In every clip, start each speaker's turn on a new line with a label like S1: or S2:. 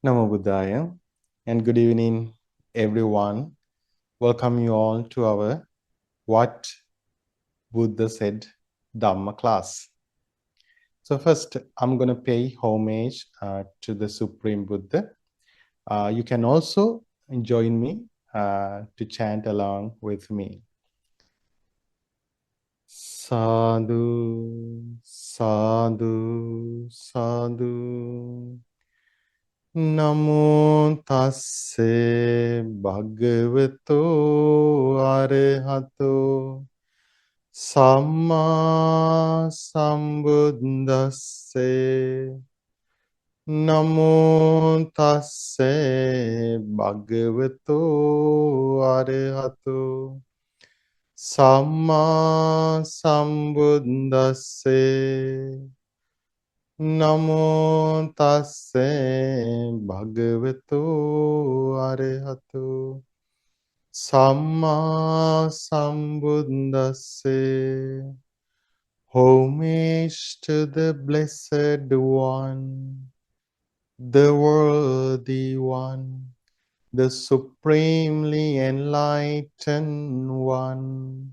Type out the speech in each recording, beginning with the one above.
S1: Namo Buddhaya, and good evening, everyone. Welcome you all to our What Buddha Said Dhamma class. So first, I'm going to pay homage to the Supreme Buddha. You can also join me to chant along with me. Sadhu, sadhu, sadhu. Namo tasse bhagavato arahato samma sambuddhasse. Namo tasse bhagavato arahato samma sambuddhasse. Namo tasse bhagavato arahato samma sambuddhasse. Homage to the Blessed One, the Worthy One, the Supremely Enlightened One.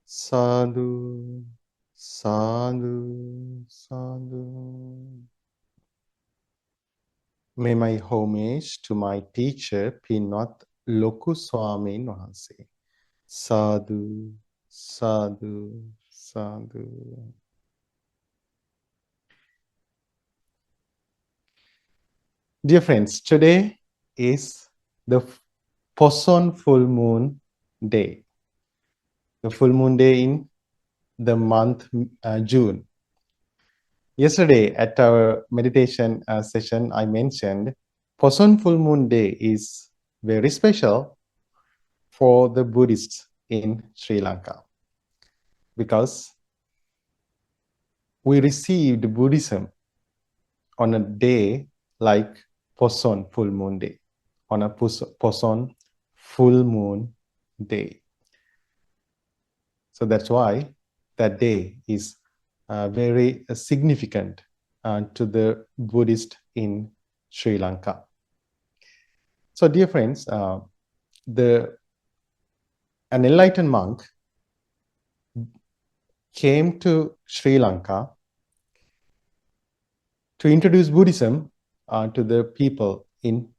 S1: Sadhu, sadhu, sadhu. May my homage to my teacher, Pinat Loku Swamin Wahanse. Sadhu, sadhu, sadhu. Dear friends, today is the Poson full moon day. The full moon day in the month June. Yesterday at our meditation session, I mentioned Poson full moon day is very special for the Buddhists in Sri Lanka because we received Buddhism on a day like Poson full moon day, on a Poson full moon day. So that's why that day is very significant to the Buddhist in Sri Lanka. So dear friends, an enlightened monk came to Sri Lanka to introduce Buddhism to the people in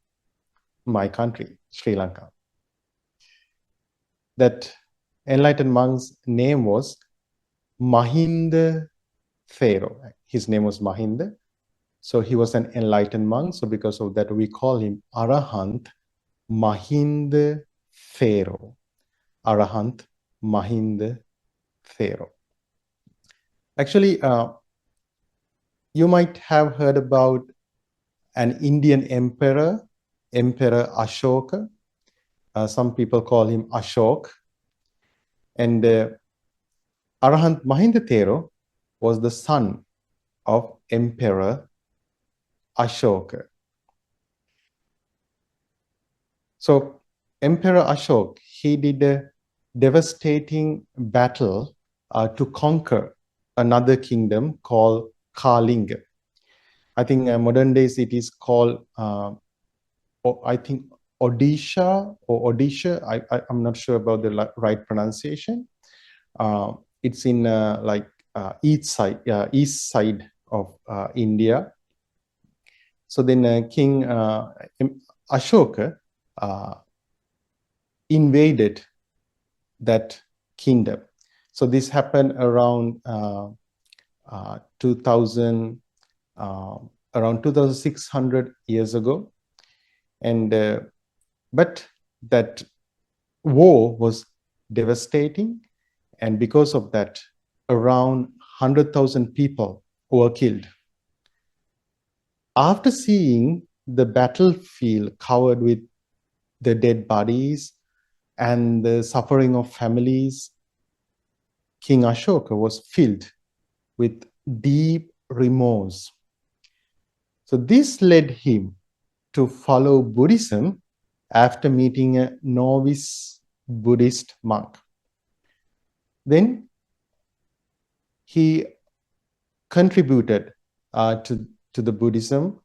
S1: my country, Sri Lanka. That enlightened monk's name was Mahinda Thero. His name was Mahinda. So he was an enlightened monk. So because of that, we call him Arahant Mahinda Thero. Arahant Mahinda Thero. Actually, you might have heard about an Indian emperor, Emperor Ashoka. Some people call him Ashok. And Arahant Mahinda Thero was the son of Emperor Ashoka. So Emperor Ashok, he did a devastating battle to conquer another kingdom called Kalinga. I think modern days it is called, I think Odisha or Odisha. I'm not sure about the right pronunciation. It's in east side of India. So then King Ashoka invaded that kingdom. So this happened around 2600 years ago, and but that war was devastating, and because of that, around 100,000 people were killed. After seeing the battlefield covered with the dead bodies and the suffering of families, King Ashoka was filled with deep remorse. So this led him to follow Buddhism after meeting a novice Buddhist monk. Then he contributed to the Buddhism,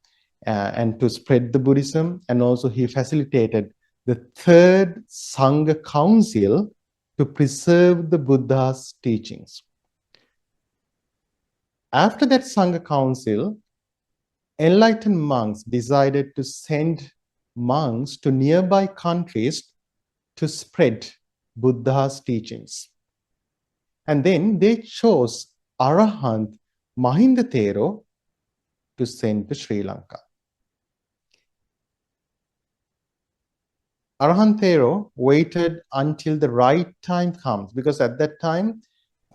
S1: and to spread the Buddhism. And also he facilitated the third Sangha Council to preserve the Buddha's teachings. After that Sangha Council, enlightened monks decided to send monks to nearby countries to spread Buddha's teachings. And then they chose Arahant Mahindathero to send to Sri Lanka. Arahantero waited until the right time comes, because at that time,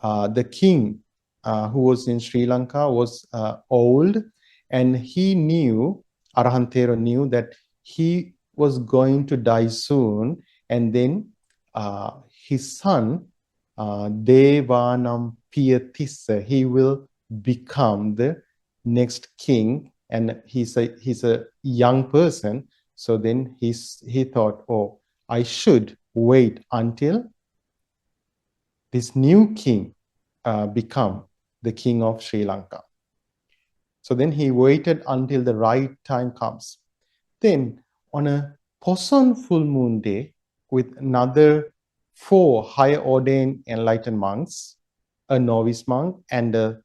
S1: the king who was in Sri Lanka was old, and he knew, Arahantero knew that he was going to die soon, and then his son, Devanam Piyatissa, he will become the next king, and he's a young person. So then he thought, oh, I should wait until this new king become the king of Sri Lanka. So then he waited until the right time comes. Then on a Poson full moon day, with another 4 higher ordained enlightened monks, a novice monk, and a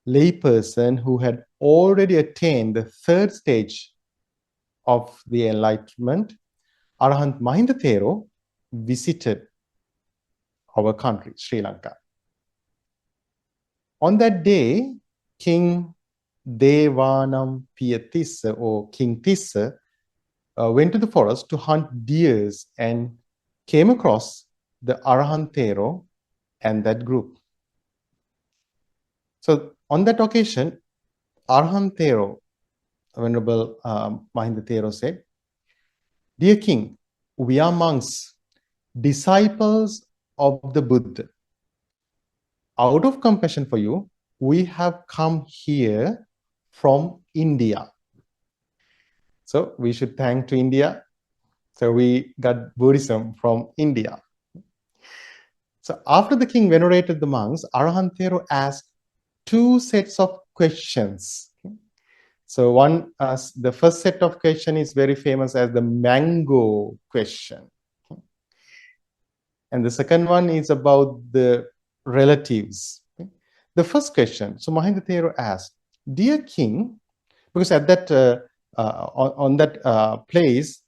S1: lay person who had already attained the 3rd stage of the enlightenment, Arahant Mahindathero visited our country, Sri Lanka. On that day, King Devanam Piyatissa, or King Tissa, went to the forest to hunt deers and came across the Arahantero and that group. So on that occasion, Arahantero, Venerable Mahindathero, said, "Dear King, we are monks, disciples of the Buddha. Out of compassion for you, we have come here from India." So we should thank to India. So we got Buddhism from India. So after the king venerated the monks, Arahantero asked 2 sets of questions. So the first set of question is very famous as the mango question. And the second one is about the relatives. The first question, so Mahindathero asked, "Dear king," because at that on that place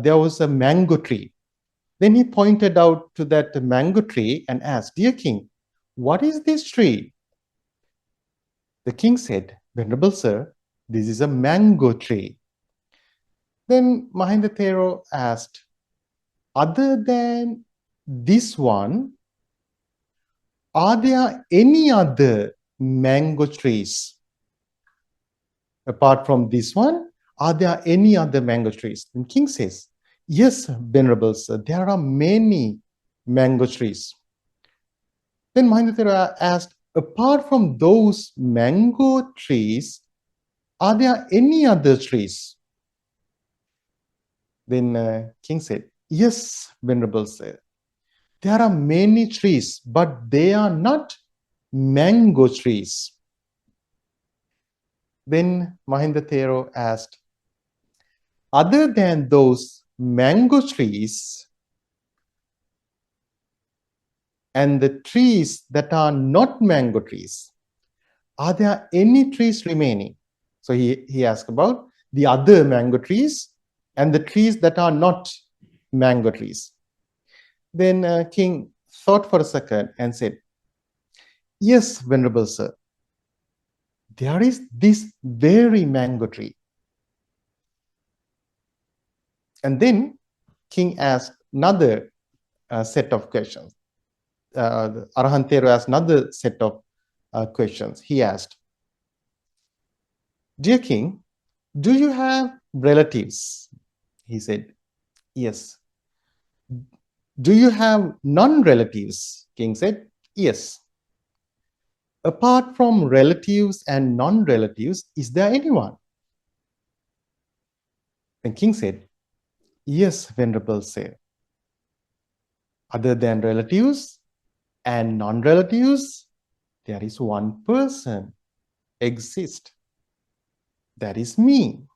S1: there was a mango tree. Then he pointed out to that mango tree and asked, "Dear king, what is this tree?" The king said, "Venerable sir, this is a mango tree." Then Mahindathero asked, "Other than this one, are there any other mango trees? Apart from this one, are there any other mango trees?" And king says, "Yes, Venerable sir, there are many mango trees." Then Mahindathero asked, "Apart from those mango trees, are there any other trees?" Then king said, "Yes, Venerable sir, there are many trees, but they are not mango trees." Then Mahindathero asked, "Other than those mango trees and the trees that are not mango trees, are there any trees remaining?" So he asked about the other mango trees and the trees that are not mango trees. Then king thought for a second and said, "Yes, Venerable sir, there is this very mango tree." And then king asked another set of questions. Arahantero asked another set of questions. He asked, "Dear king, do you have relatives?" He said, "Yes." "Do you have non-relatives?" King said, "Yes." "Apart from relatives and non-relatives, is there anyone?" Then king said, "Yes, Venerable sir. Other than relatives and non-relatives, there is one person exists. That is me."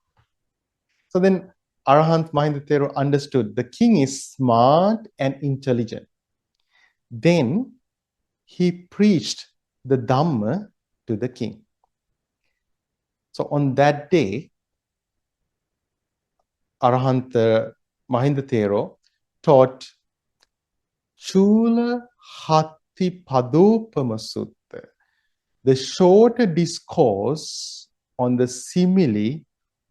S1: So then Arahant Mahindathero understood the king is smart and intelligent. Then he preached the Dhamma to the king. So on that day, Arahant Mahindathero taught Cūḻahatthipadopamasutta, the short discourse on the simile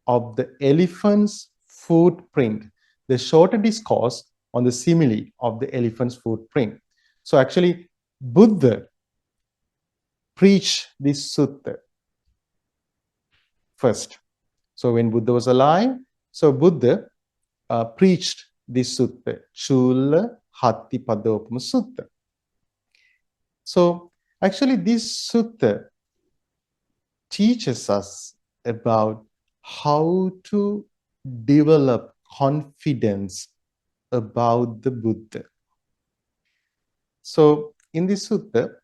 S1: of the elephant's footprint. The short discourse on the simile of the elephant's footprint. So actually, Buddha preached this sutta first. So when Buddha was alive, so Buddha preached this sutta, Cūḻahatthipadopamasutta. So actually, this sutta teaches us about how to develop confidence about the Buddha. So in this sutta,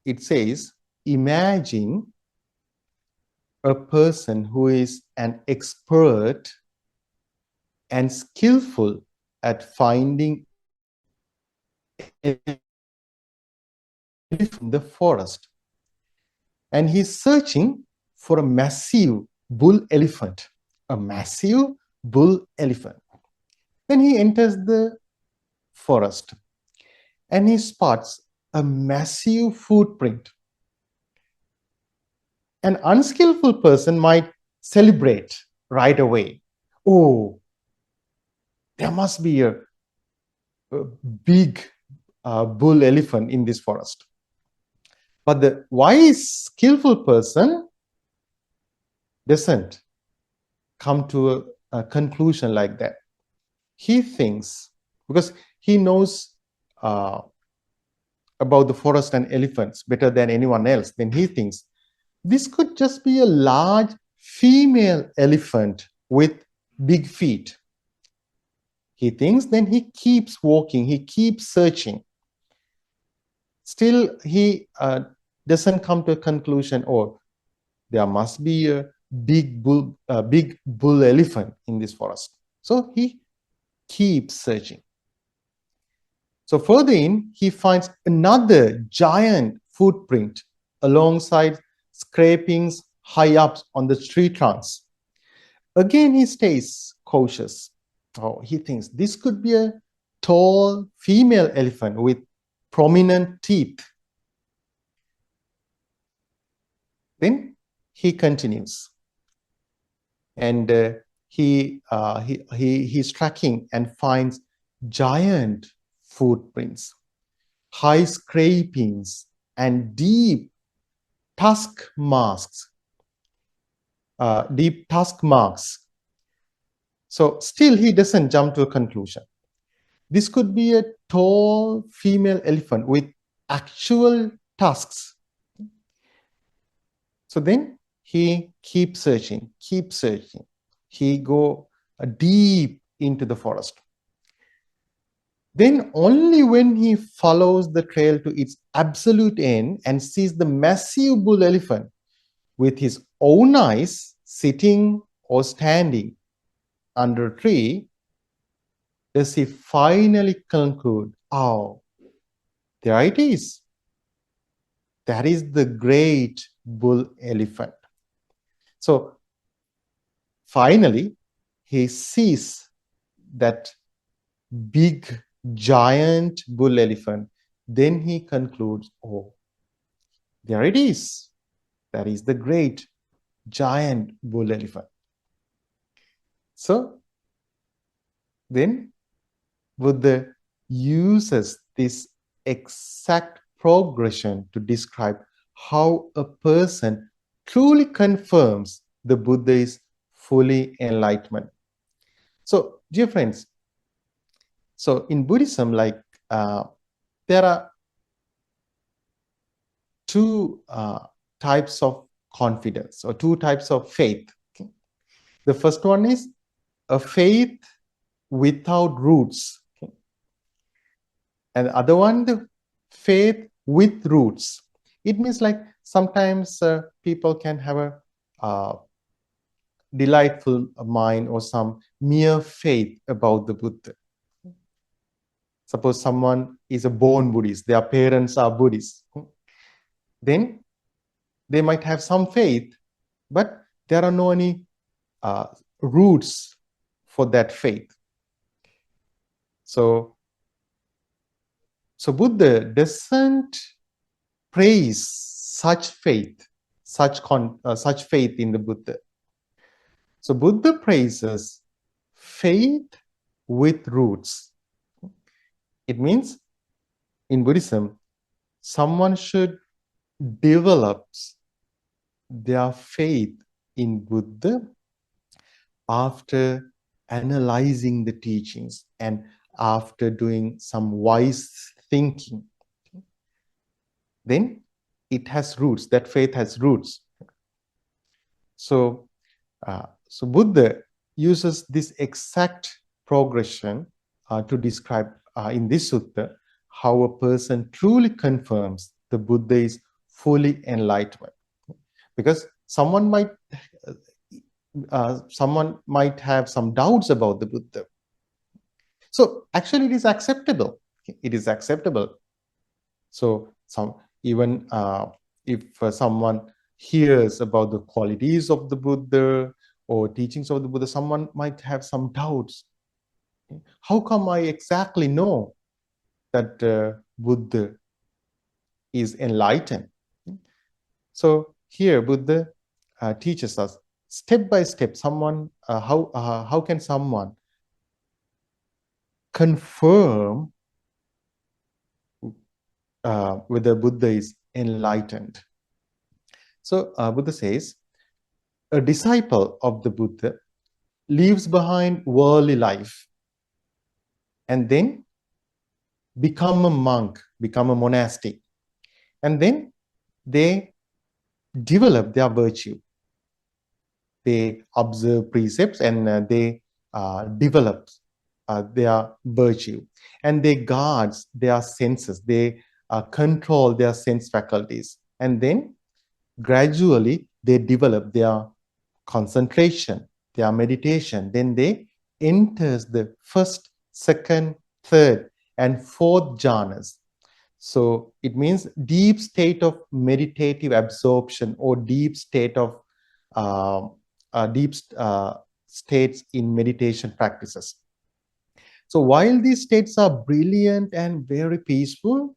S1: it says, imagine a person who is an expert and skillful at finding in the forest. And he's searching for a massive bull elephant, a massive bull elephant. Then he enters the forest and he spots a massive footprint. An unskillful person might celebrate right away. Oh, there must be a big bull elephant in this forest. But the wise, skillful person doesn't come to a conclusion like that. He thinks, because he knows about the forest and elephants better than anyone else, then he thinks, this could just be a large female elephant with big feet. He thinks, then he keeps walking, he keeps searching. Still, he doesn't come to a conclusion, oh, there must be a big bull elephant in this forest. So he keeps searching. So further in, he finds another giant footprint alongside scrapings high up on the tree trunks. Again, he stays cautious. Oh, he thinks this could be a tall female elephant with prominent teeth. Then he continues, and he's tracking and finds giant footprints, high scrapings, and deep tusk marks. So still he doesn't jump to a conclusion. This could be a tall female elephant with actual tusks. So then he keeps searching. He go deep into the forest. Then only when he follows the trail to its absolute end and sees the massive bull elephant with his own eyes sitting or standing under a tree, does he finally conclude, oh, there it is. That is the great bull elephant. So finally, he sees that big, giant bull elephant. Then he concludes, oh, there it is. That is the great, giant bull elephant. So then Buddha uses this exact progression to describe how a person truly confirms the Buddha is fully enlightenment. So, dear friends, so in Buddhism, like there are two types of confidence or two types of faith. Okay? The first one is a faith without roots. Okay? And the other one, the faith with roots. It means like sometimes people can have a delightful mind or some mere faith about the Buddha. Suppose someone is a born Buddhist, their parents are Buddhists, then they might have some faith, but there are no any roots for that faith. So Buddha doesn't praise such faith, such faith in the Buddha. So Buddha praises faith with roots. It means in Buddhism, someone should develop their faith in Buddha after analyzing the teachings and after doing some wise thinking. Then it has roots, that faith has roots. So Buddha uses this exact progression to describe in this sutta how a person truly confirms the Buddha is fully enlightened. Because someone might have some doubts about the Buddha. So actually it is acceptable. It is acceptable. So even if someone hears about the qualities of the Buddha or teachings of the Buddha, someone might have some doubts. How come I exactly know that Buddha is enlightened? So here Buddha teaches us step by step how can someone confirm whether Buddha is enlightened. So Buddha says, a disciple of the Buddha leaves behind worldly life and then become a monk, become a monastic. And then they develop their virtue. They observe precepts and they develop their virtue. And they guard their senses. They control their sense faculties. And then gradually they develop their concentration, their meditation. Then they enters the first, second, third, and fourth jhanas. So it means deep state of meditative absorption or deep state of states in meditation practices. So while these states are brilliant and very peaceful,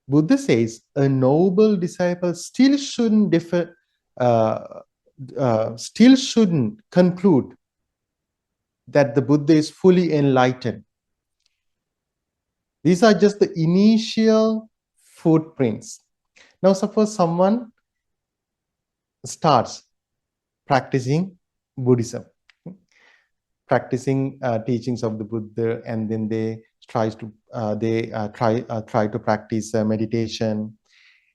S1: Buddha says a noble disciple still shouldn't conclude that the Buddha is fully enlightened. These are just the initial footprints. Now, suppose someone starts practicing Buddhism, practicing teachings of the Buddha, and then they try to practice meditation,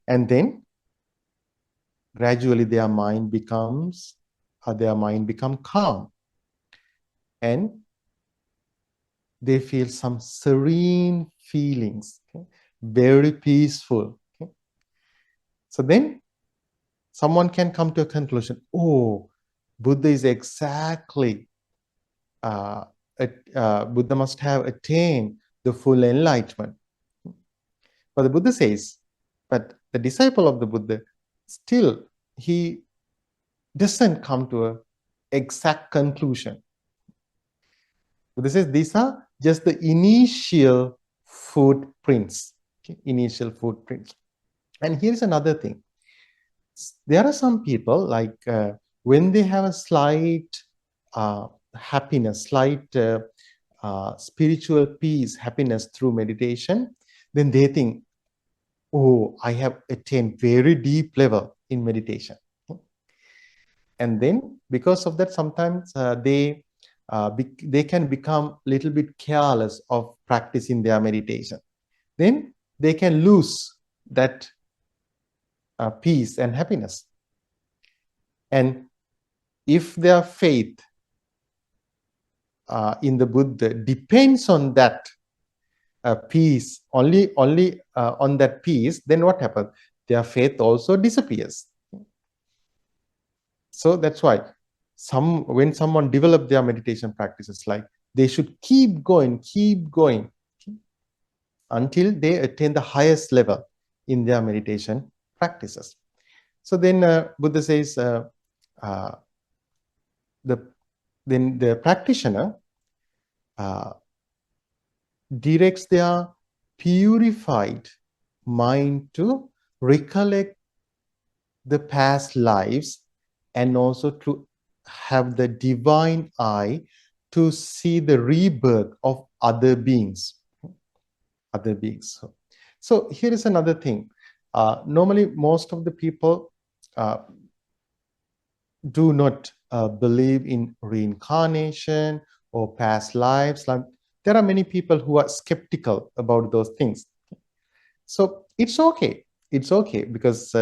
S1: and then gradually their mind becomes calm, and they feel some serene feelings, very peaceful. So then someone can come to a conclusion, oh, Buddha is exactly Buddha must have attained the full enlightenment. But the Buddha says, but the disciple of the Buddha, still he doesn't come to an exact conclusion. Buddha says these are just the initial footprints. Initial footprints. And here's another thing. There are some people, like when they have a slight happiness, slight spiritual peace, happiness through meditation, then they think, oh, I have attained very deep level in meditation. And then because of that, sometimes they can become a little bit careless of practicing their meditation. Then they can lose that peace and happiness. And if their faith in the Buddha depends on that peace, only on that peace, then what happens? Their faith also disappears. So that's why when someone develop their meditation practices, like they should keep going until they attain the highest level in their meditation practices. So then Buddha says uh, then the practitioner directs their purified mind to recollect the past lives, and also to have the divine eye to see the rebirth of other beings. So here is another thing. Normally, most of the people do not believe in reincarnation or past lives. Like, there are many people who are skeptical about those things. So it's okay. It's okay because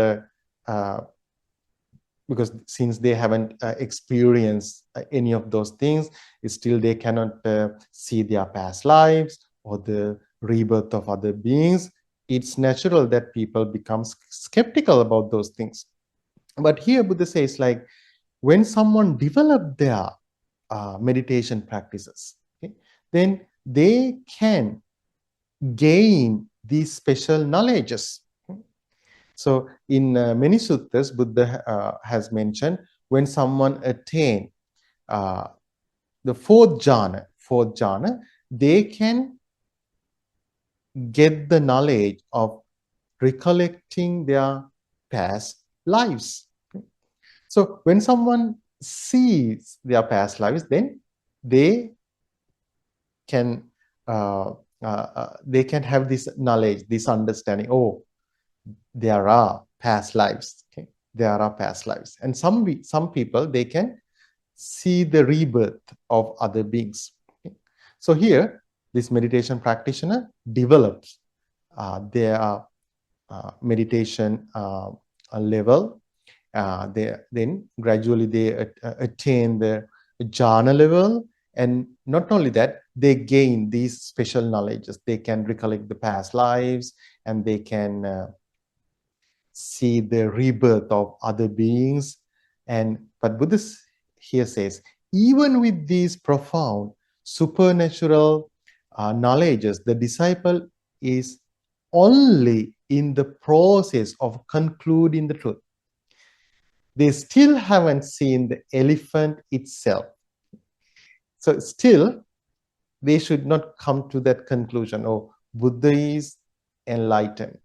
S1: since they haven't experienced any of those things, still they cannot see their past lives or the rebirth of other beings. It's natural that people become skeptical about those things. But here Buddha says, like, when someone develop their meditation practices, okay, then they can gain these special knowledges. So in many suttas, Buddha has mentioned, when someone attain the fourth jhana, they can get the knowledge of recollecting their past lives. So when someone sees their past lives, then they can have this knowledge, this understanding. Oh, there are past lives. Okay, there are past lives, and some people, they can see the rebirth of other beings. Okay? So here, this meditation practitioner develops their meditation level. Then gradually they attain the jhana level, and not only that, they gain these special knowledges. They can recollect the past lives, and they can see the rebirth of other beings. But Buddha here says, even with these profound supernatural knowledges, the disciple is only in the process of concluding the truth. They still haven't seen the elephant itself. So still, they should not come to that conclusion, oh, Buddha is enlightened.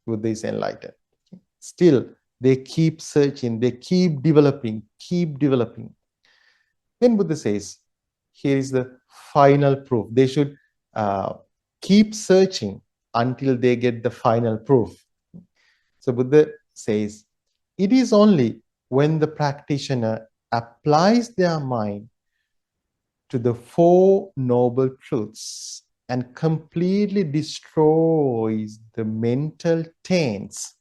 S1: Buddha is enlightened. Still, they keep searching, they keep developing. Then Buddha says, here is the final proof. They should keep searching until they get the final proof. So Buddha says, it is only when the practitioner applies their mind to the Four Noble Truths and completely destroys the mental taints,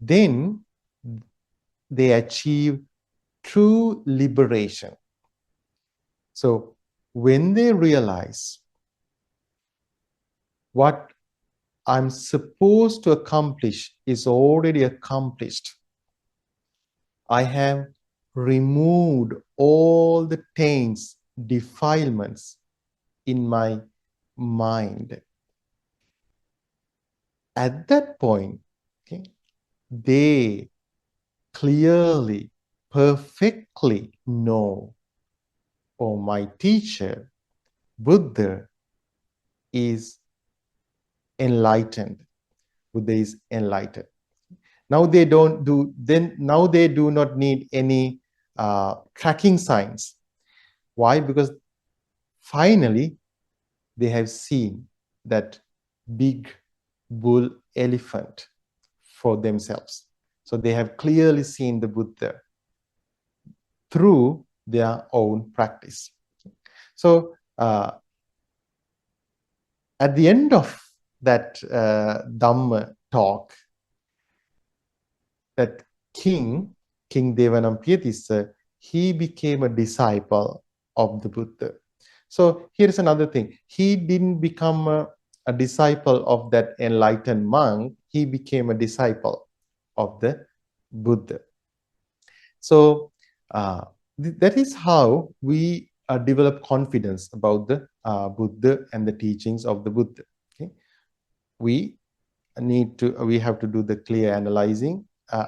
S1: then they achieve true liberation. So when they realize what I'm supposed to accomplish is already accomplished, I have removed all the taints, defilements in my mind. At that point, okay, they clearly, perfectly know, oh, my teacher, Buddha, is enlightened. Buddha is enlightened. Now they do not need any tracking signs. Why? Because finally they have seen that big bull elephant for themselves. So they have clearly seen the Buddha through their own practice. So at the end of that Dhamma talk, that King Devanampiyathissa, he became a disciple of the Buddha. So here's another thing. He didn't become a disciple of that enlightened monk. He became a disciple of the Buddha. So that is how we develop confidence about the Buddha and the teachings of the Buddha. Okay? We have to do the clear analyzing,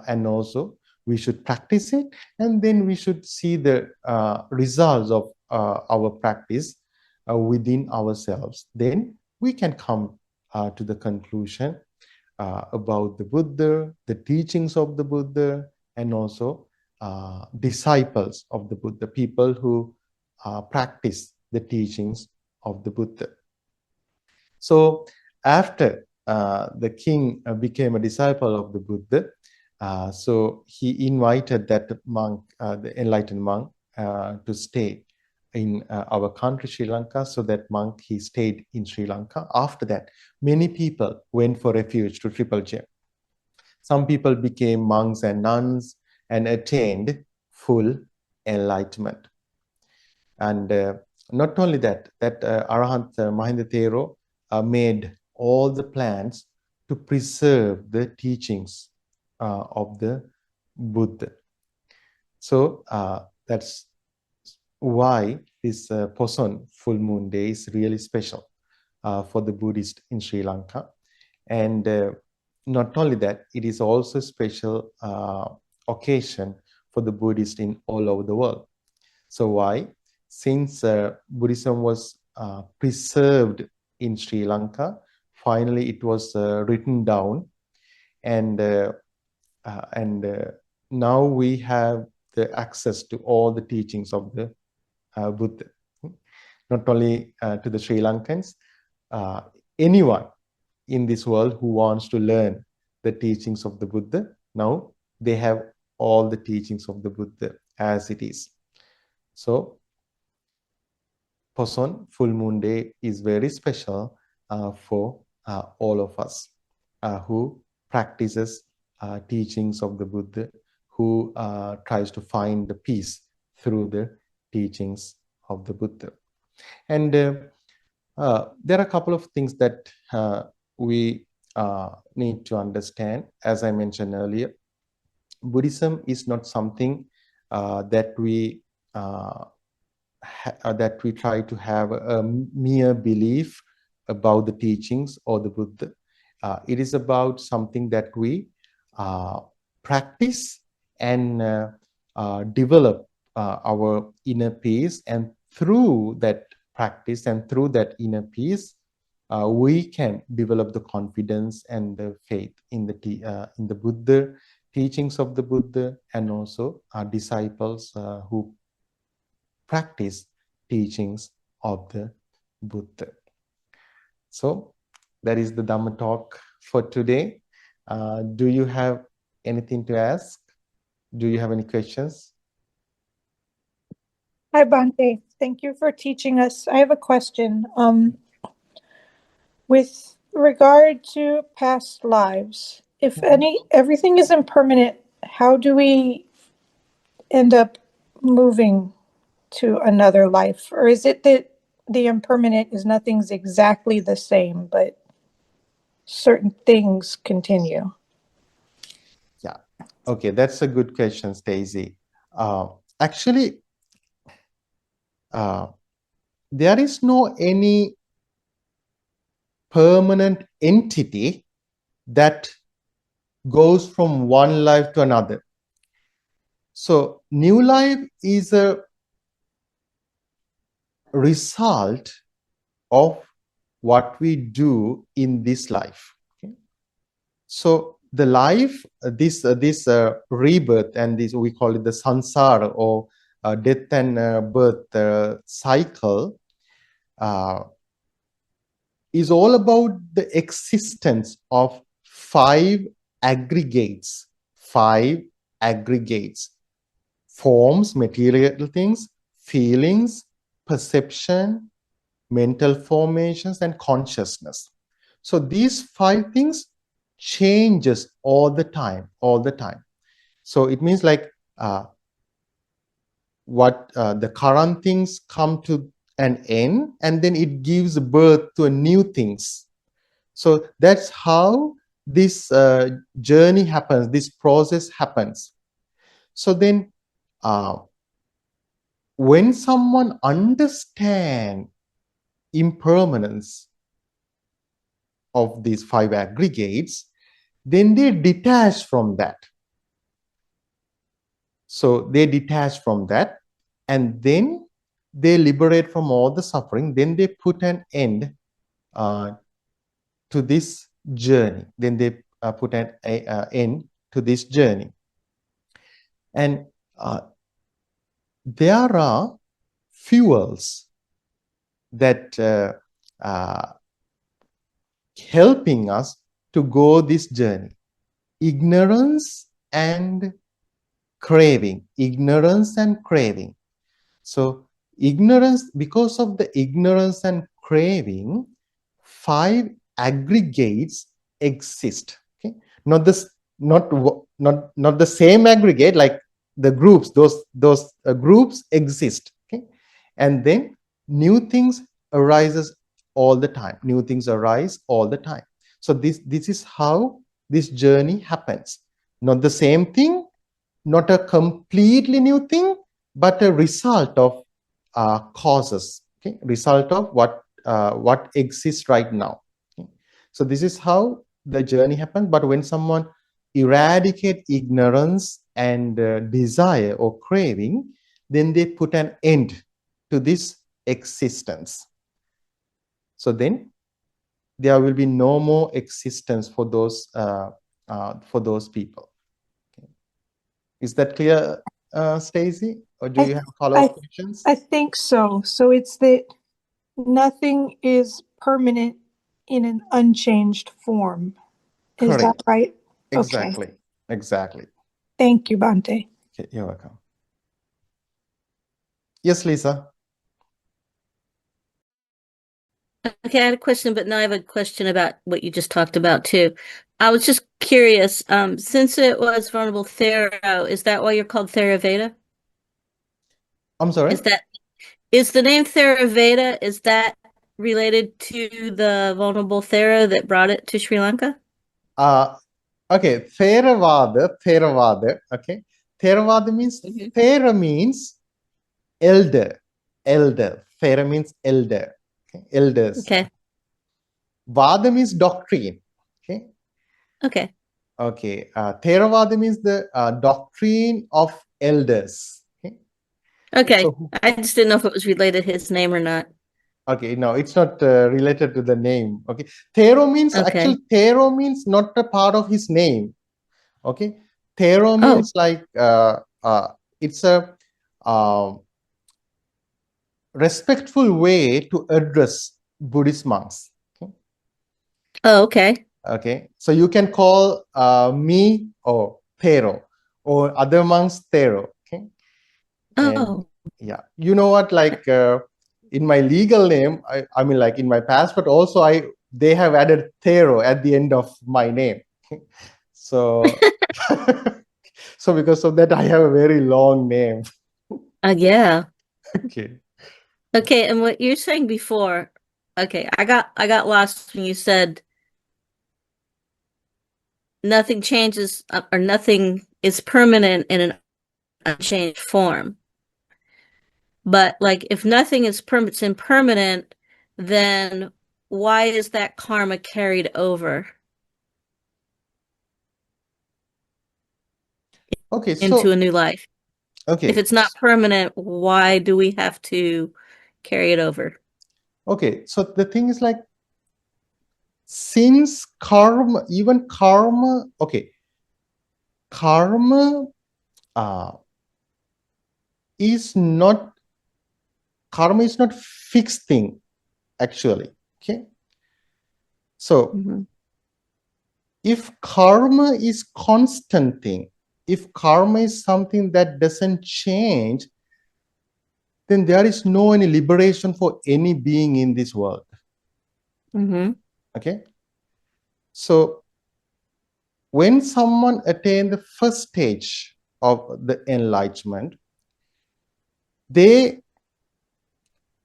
S1: and also we should practice it, and then we should see the results of our practice within ourselves. Then we can come to the conclusion about the Buddha, the teachings of the Buddha, and also disciples of the Buddha, people who practice the teachings of the Buddha. So after the king became a disciple of the Buddha, so he invited that monk, the enlightened monk, to stay in our country, Sri Lanka. So that monk, he stayed in Sri Lanka. After that, many people went for refuge to Triple J. Some people became monks and nuns and attained full enlightenment. And not only that, Arahant Mahinda Thero made all the plans to preserve the teachings of the Buddha. So that's why this Poson full moon day is really special for the Buddhist in Sri Lanka. And not only that, it is also a special occasion for the Buddhists in all over the world. So why? Since Buddhism was preserved in Sri Lanka, finally it was written down, and now we have the access to all the teachings of the Buddha. Not only to the Sri Lankans, anyone in this world who wants to learn the teachings of the Buddha, now they have all the teachings of the Buddha as it is. So Poson full moon day is very special for all of us who practices teachings of the Buddha, who tries to find the peace through the teachings of the Buddha. And there are a couple of things that we need to understand. As I mentioned earlier, Buddhism is not something that we try to have a mere belief about the teachings or the Buddha. It is about something that we practice and develop our inner peace, and through that practice and through that inner peace, we can develop the confidence and the faith in the Buddha, teachings of the Buddha, and also our disciples who practice teachings of the Buddha. So that is the Dhamma talk for today. Do you have anything to ask? Do you have any questions?
S2: Hi, Bhante. Thank you for teaching us. I have a question. With regard to past lives, if everything is impermanent, how do we end up moving to another life? Or is it that the impermanent is nothing's exactly the same, but certain things continue?
S1: Yeah. Okay, that's a good question, Stacey. Actually, there is no any permanent entity that goes from one life to another. So new life is a result of what we do in this life. Okay? So the life, this rebirth, and this, we call it the samsara, or death and birth cycle, is all about the existence of five aggregates, forms, material things, feelings, perception, mental formations, and consciousness. So these five things changes all the time. So it means like the current things come to an end, and then it gives birth to a new things. So that's how this journey happens, this process happens. So then when someone understands impermanence of these 5 aggregates, then they detach from that. So they detach from that, and then they liberate from all the suffering. Then they put an end to this journey. Then they put an end to this journey. And there are fuels that helping us to go this journey. Ignorance and craving. Ignorance and craving. So ignorance, because of the ignorance and craving, 5 aggregates exist. Okay, not this, not the same aggregate, like the groups. Those groups exist. Okay, and then new things arises all the time. New things arise all the time. So this is how this journey happens. Not the same thing, not a completely new thing, but a result of causes. Okay, result of what exists right now. Okay? So this is how the journey happens. But when someone eradicate ignorance and desire or craving, then they put an end to this existence. So then there will be no more existence for those people. Okay. Is that clear, Stacy? Or do you have follow-up questions?
S2: I think so. So it's that nothing is permanent in an unchanged form. Is that
S1: Correct.
S2: right?
S1: Exactly.
S2: Okay.
S1: Exactly.
S2: Thank you, Bhante.
S1: Okay, you're welcome. Yes, Lisa.
S3: Okay, I had a question, but now I have a question about what you just talked about too. I was just curious, since it was vulnerable Thero, is that why you're called Theravada?
S1: I'm sorry.
S3: Is the name Theravada, is that related to the vulnerable Thero that brought it to Sri Lanka?
S1: Okay, Theravada. Okay, Theravada means Thera means elder. Thera means elder. Okay, elders.
S3: Okay.
S1: Vada means doctrine. Okay.
S3: Okay.
S1: Okay. Theravada means the doctrine of elders. Okay.
S3: Okay.
S1: So,
S3: I just didn't know if it was related to his name or not.
S1: okay, no, it's not related to the name. Okay, Thero means actually Thero means not a part of his name. Okay, Thero means like it's a respectful way to address Buddhist monks. Okay?
S3: Oh, okay.
S1: Okay, so you can call me or Thero, or other monks Thero. Okay, and yeah, you know what? Like in my legal name, I mean, like in my passport, also they have added Thero at the end of my name. So, so because of that, I have a very long name.
S3: Yeah.
S1: Okay.
S3: Okay, and what you're saying before, okay, I got lost when you said nothing changes or nothing is permanent in an unchanged form. But like if nothing is it's impermanent, then why is that karma carried over into a new life?
S1: Okay.
S3: If it's not permanent, why do we have to carry it over?
S1: Okay, so the thing is like, since karma, even karma, okay, karma is not fixed thing, actually. Okay, so if karma is constant thing, if karma is something that doesn't change, then there is no any liberation for any being in this world. Okay, so when someone attains the first stage of the enlightenment, they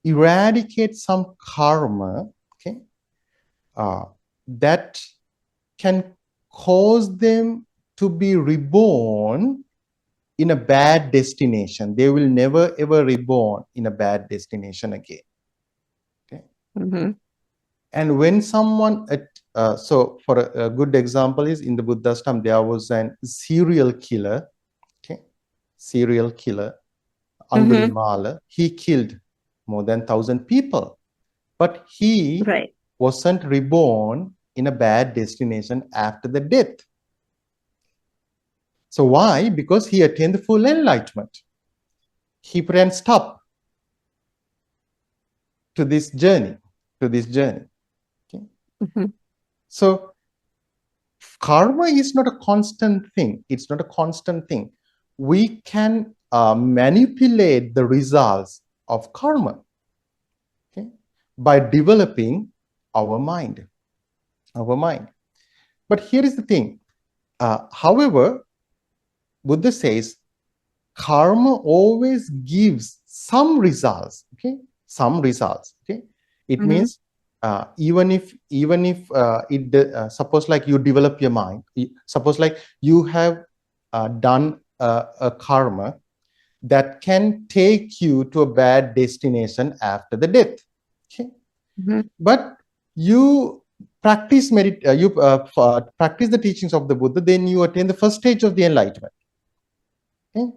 S1: eradicate some karma, okay, that can cause them to be reborn in a bad destination. They will never ever reborn in a bad destination again. Okay.
S3: Mm-hmm.
S1: And when someone, so for a good example is in the Buddha's time, there was a serial killer, okay, serial killer, Angulimala. He killed more than 1,000 people, but he
S3: Right.
S1: wasn't reborn in a bad destination after the death. So why? Because he attained the full enlightenment. He put a stop to this journey, Okay.
S3: Mm-hmm.
S1: So karma is not a constant thing. It's not a constant thing. We can manipulate the results of karma, okay, by developing our mind. But here is the thing. However, Buddha says karma always gives some results. Okay, some results. Okay, it
S3: Mm-hmm.
S1: means even if suppose like you develop your mind, suppose like you have done a karma that can take you to a bad destination after the death. Okay,
S3: Mm-hmm.
S1: but you practice practice the teachings of the Buddha, then you attain the first stage of the enlightenment. Okay?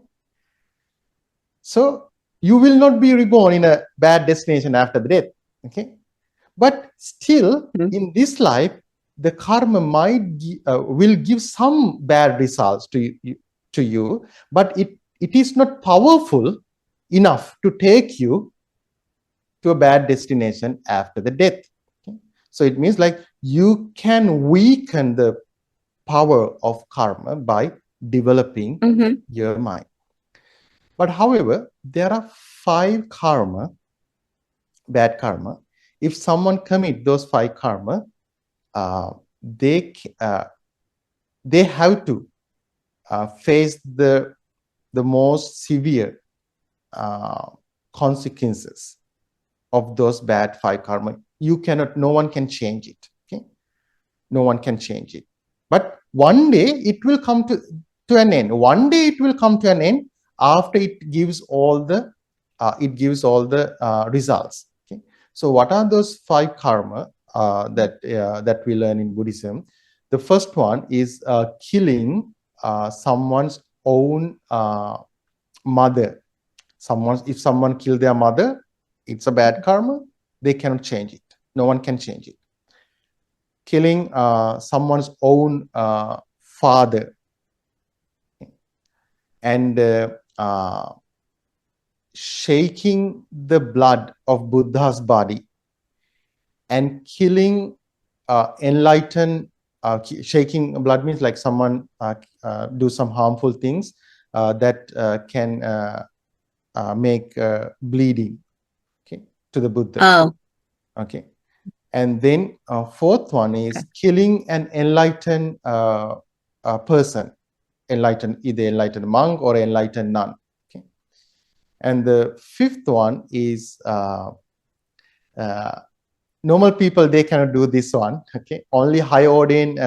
S1: So you will not be reborn in a bad destination after the death. Okay, but still in this life, the karma will give some bad results to you, but it is not powerful enough to take you to a bad destination after the death. Okay? So it means like you can weaken the power of karma by developing
S3: Mm-hmm.
S1: your mind. But however, there are 5 bad karma. If someone commit those 5 karma, they have to face the most severe consequences of those bad 5 karma. No one can change it. Okay, no one can change it. But one day it will come to an end. One day it will come to an end after it gives all the results. Okay, so what are those 5 karma that we learn in Buddhism? The first one is killing someone's own mother. If someone killed their mother, it's a bad karma. They cannot change it. No one can change it. Killing someone's own father, and shaking the blood of Buddha's body, and killing enlightened, shaking blood means like someone do some harmful things that can make bleeding, okay, to the Buddha.
S3: Oh.
S1: Okay. And then fourth one is killing an enlightened person, either enlightened monk or enlightened nun. Okay. And the fifth one is normal people, they cannot do this one. Okay. Only high ordained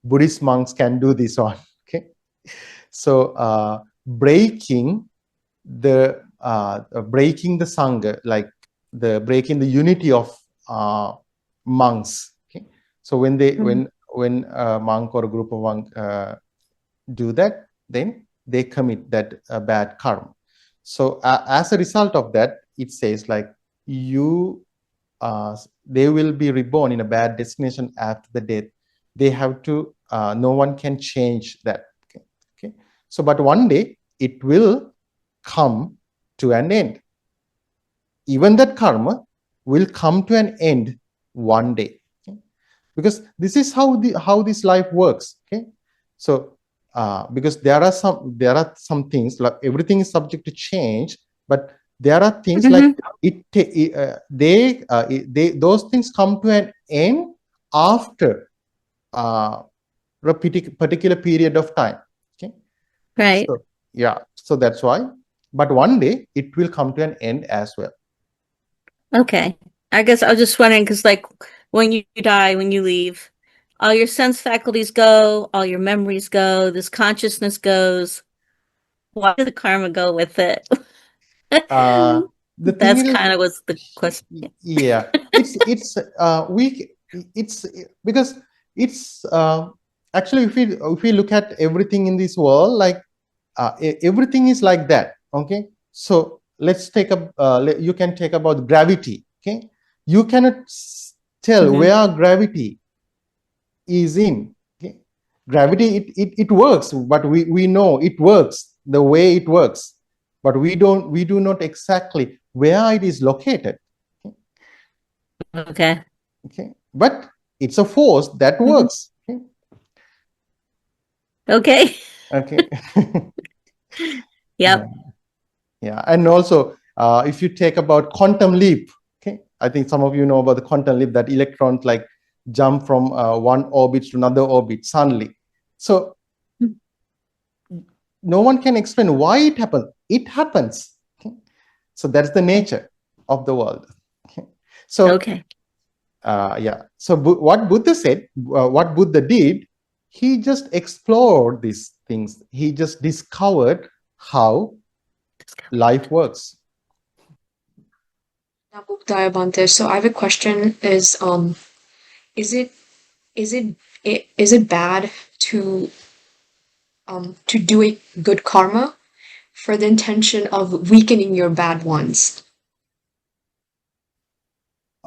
S1: Buddhist monks can do this one. Okay. So breaking the sangha, like breaking the unity of monks. Okay, so when a monk or a group of monks do that, then they commit that bad karma. So as a result of that, it says like they will be reborn in a bad destination after the death. They have to. No one can change that. Okay. So, but one day it will come to an end. Even that karma will come to an end one day. Okay? Because this is how this life works. Okay, so because there are some things, like everything is subject to change, but there are things like those things come to an end after a particular period of time. Okay,
S3: right.
S1: So, yeah, so that's why. But one day it will come to an end as well.
S3: Okay. I guess I was just wondering because, like, when you die, when you leave, all your sense faculties go, all your memories go, this consciousness goes. why did the karma go with it?
S1: The
S3: That's
S1: thing is,
S3: kind of was the question.
S1: yeah, it's because it's actually, if we look at everything in this world, like everything is like that. Okay, so let's take a you can take about gravity. Okay, you cannot tell where gravity is in. Okay, gravity, it works, but we know it works the way it works, but we do not exactly where it is located.
S3: Okay.
S1: Okay, but it's a force that works.
S3: Okay.
S1: Okay.
S3: Yep.
S1: Yeah, and also if you take about quantum leap, okay, I think some of you know about the quantum leap, that electrons like jump from one orbit to another orbit suddenly. So no one can explain why it happens. It happens. Okay? So that's the nature of the world. Okay. So
S3: okay.
S1: Yeah. So what Buddha said, what Buddha did, he just explored these things. He just discovered how life works.
S4: Bhante, so I have a question: is it bad to do a good karma for the intention of weakening your bad ones?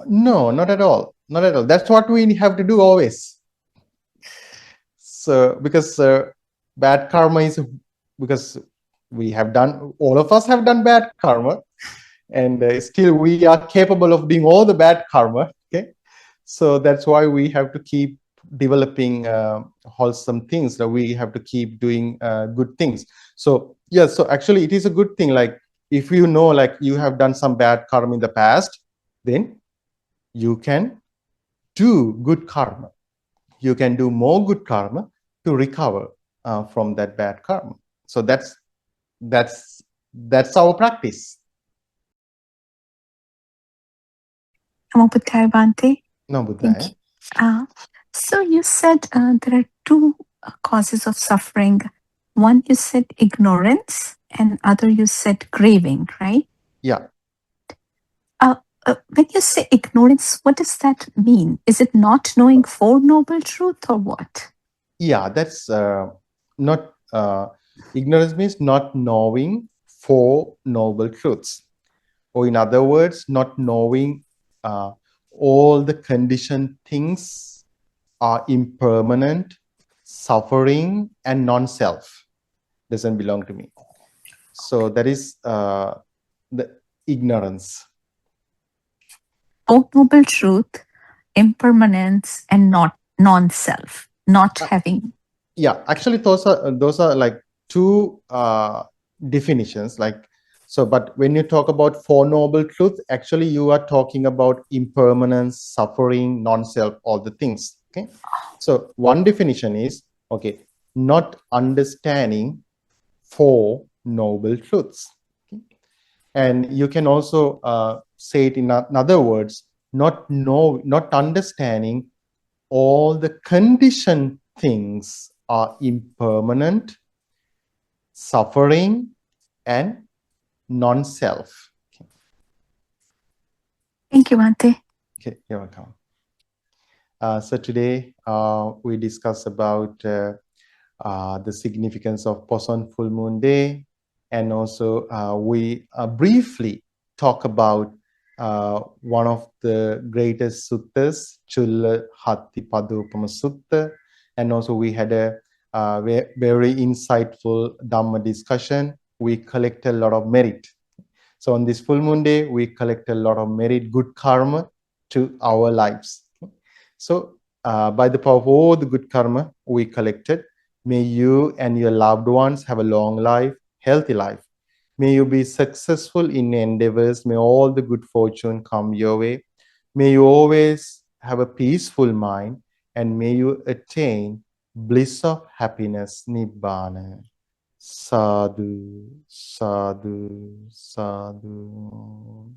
S1: No, not at all. Not at all. That's what we have to do always. So because bad karma is because we have done, all of us have done bad karma, and still we are capable of doing all the bad karma. Okay, so that's why we have to keep developing wholesome things, that we have to keep doing good things. So yeah, so actually it is a good thing, like if you know, like you have done some bad karma in the past, then you can do good karma. You can do more good karma to recover from that bad karma. So that's our practice.
S5: Namo Buddhaya, Bhante.
S1: No, Buddha.
S5: So you said there are two causes of suffering. One you said ignorance, and other you said craving, right?
S1: Yeah.
S5: When you say ignorance, what does that mean? Is it not knowing Four Noble Truth or what?
S1: Yeah, that's not ignorance means not knowing Four Noble Truths, or in other words, not knowing all the conditioned things are impermanent, suffering, and non-self, doesn't belong to me. So that is the ignorance.
S5: Four Noble Truth, impermanence, and not non-self, not having.
S1: Yeah, actually those are like two definitions, like, so but when you talk about Four Noble Truths, actually you are talking about impermanence, suffering, non-self, all the things. Okay, so one definition is, okay, not understanding Four Noble Truths. Okay? And you can also say it in other words, not understanding all the conditioned things are impermanent, suffering, and non-self. Okay.
S5: Thank you, Bhante.
S1: Okay, you're welcome. So today we discuss about the significance of Poson Full Moon Day, and also we briefly talk about one of the greatest suttas, Cūḻahatthipadopamasutta, and also we had a very insightful Dhamma discussion. We collect a lot of merit. So on this full moon day, we collect a lot of merit, good karma to our lives. So by the power of all the good karma we collected, may you and your loved ones have a long life, healthy life. May you be successful in endeavors. May all the good fortune come your way. May you always have a peaceful mind, and may you attain bliss of happiness, Nibbana. Sadhu, sadhu, sadhu.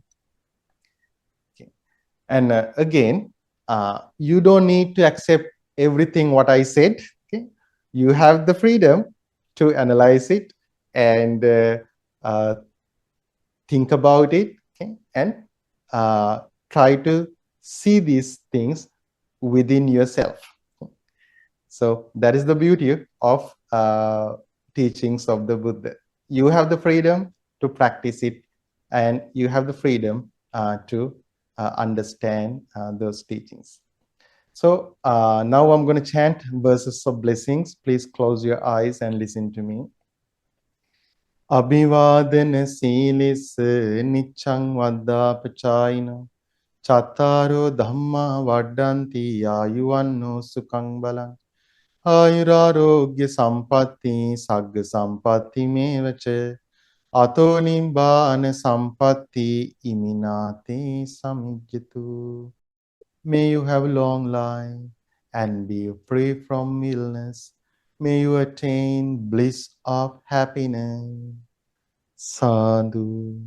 S1: Okay. And again, you don't need to accept everything what I said. Okay, you have the freedom to analyze it, and think about it, okay? And try to see these things within yourself. So that is the beauty of teachings of the Buddha. You have the freedom to practice it, and you have the freedom to understand those teachings. So now I'm going to chant verses of blessings. Please close your eyes and listen to me. Abhivadana silis nichang vaddapachayino chattaro dhamma vaddanti ayuvanno sukhang balang ayurarogya sampatti sagga sampatti mevacha ato nibbana sampatti iminate samijjatu. May you have long life and be free from illness. May you attain bliss of happiness. Sadhu.